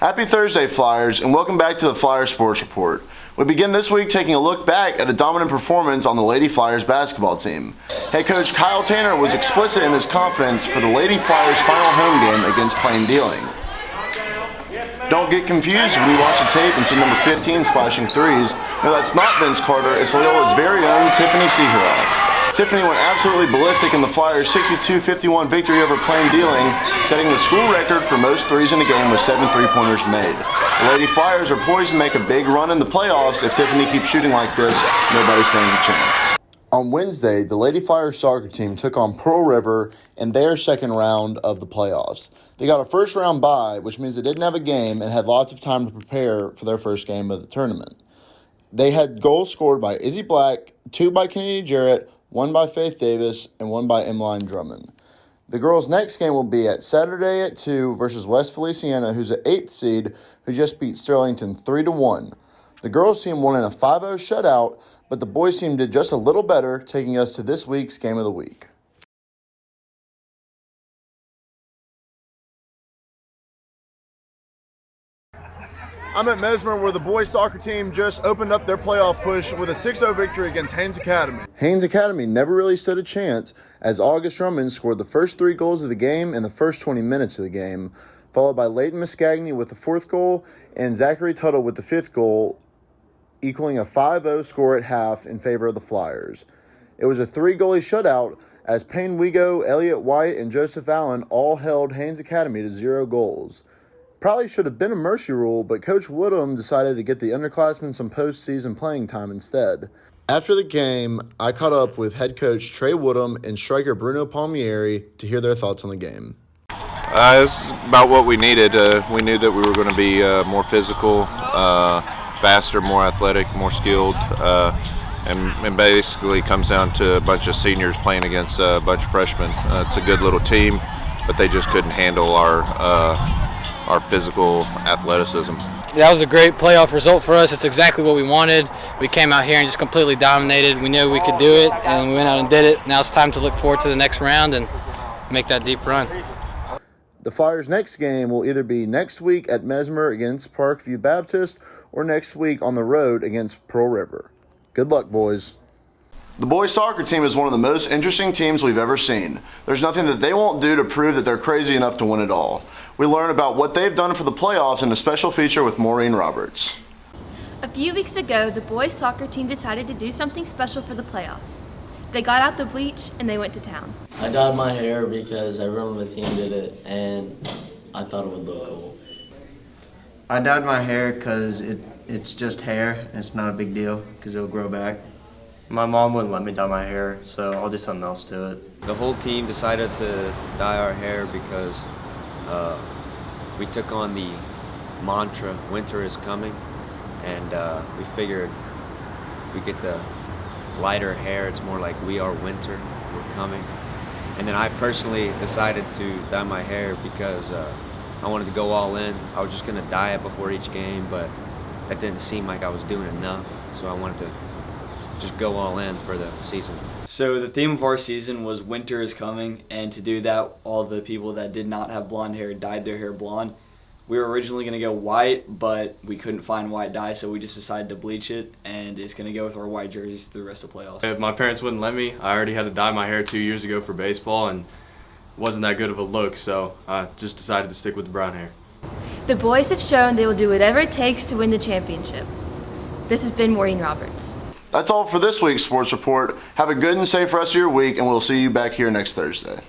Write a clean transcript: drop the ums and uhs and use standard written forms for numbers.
Happy Thursday, Flyers, and welcome back to the Flyers Sports Report. We begin this week taking a look back at a dominant performance on the Lady Flyers basketball team. Head coach Kyle Tanner was explicit in his confidence for the Lady Flyers' final home game against Plain Dealing. Don't get confused when you watch the tape and see number 15 splashing threes. No, that's not Vince Carter, it's Loyola's very own Tiffany Seahoroff. Tiffany went absolutely ballistic in the Flyers' 62-51 victory over Plain Dealing, setting the school record for most threes in a game with 7 three-pointers made. The Lady Flyers are poised to make a big run in the playoffs. If Tiffany keeps shooting like this, nobody stands a chance. On Wednesday, the Lady Flyers soccer team took on Pearl River in their second round of the playoffs. They got a first-round bye, which means they didn't have a game and had lots of time to prepare for their first game of the tournament. They had goals scored by Izzy Black, 2 by Kennedy Jarrett, 1 by Faith Davis, and 1 by Emmeline Drummond. The girls' next game will be at Saturday at 2 versus West Feliciana, who's an 8th seed, who just beat Sterlington 3-1. The girls' team won in a 5-0 shutout, but the boys' team did just a little better, taking us to this week's Game of the Week. I'm at Mesmer, where the boys soccer team just opened up their playoff push with a 6-0 victory against Haynes Academy. Haynes Academy never really stood a chance, as August Drummond scored the first 3 goals of the game in the first 20 minutes of the game, followed by Leighton Muscagni with the 4th goal and Zachary Tuttle with the 5th goal, equaling a 5-0 score at half in favor of the Flyers. It was a 3-goalie shutout, as Payne Wigo, Elliott White, and Joseph Allen all held Haynes Academy to 0 goals. Probably should have been a mercy rule, but Coach Woodham decided to get the underclassmen some postseason playing time instead. After the game, I caught up with head coach Trey Woodham and striker Bruno Palmieri to hear their thoughts on the game. This is about what we needed. We knew that we were going to be more physical, faster, more athletic, more skilled, and basically comes down to a bunch of seniors playing against a bunch of freshmen. It's a good little team, but they just couldn't handle our physical athleticism. That was a great playoff result for us. It's exactly what we wanted. We came out here and just completely dominated. We knew we could do it, and we went out and did it. Now it's time to look forward to the next round and make that deep run. The Flyers' next game will either be next week at Mesmer against Parkview Baptist or next week on the road against Pearl River. Good luck, boys. The boys soccer team is one of the most interesting teams we've ever seen. There's nothing that they won't do to prove that they're crazy enough to win it all. We learn about what they've done for the playoffs in a special feature with Maureen Roberts. A few weeks ago, the boys soccer team decided to do something special for the playoffs. They got out the bleach and they went to town. I dyed my hair because everyone on the team did it and I thought it would look cool. I dyed my hair because it's just hair and it's not a big deal because it'll grow back. My mom wouldn't let me dye my hair, so I'll do something else to it. The whole team decided to dye our hair because we took on the mantra, winter is coming, and we figured if we get the lighter hair, it's more like we are winter, we're coming. And then I personally decided to dye my hair because I wanted to go all in. I was just going to dye it before each game, but that didn't seem like I was doing enough, so I wanted to just go all in for the season. So the theme of our season was winter is coming, and to do that, all the people that did not have blonde hair dyed their hair blonde. We were originally going to go white, but we couldn't find white dye, so we just decided to bleach it, and it's going to go with our white jerseys through the rest of the playoffs. If my parents wouldn't let me, I already had to dye my hair 2 years ago for baseball, and it wasn't that good of a look, so I just decided to stick with the brown hair. The boys have shown they will do whatever it takes to win the championship. This has been Maureen Roberts. That's all for this week's Sports Report. Have a good and safe rest of your week, and we'll see you back here next Thursday.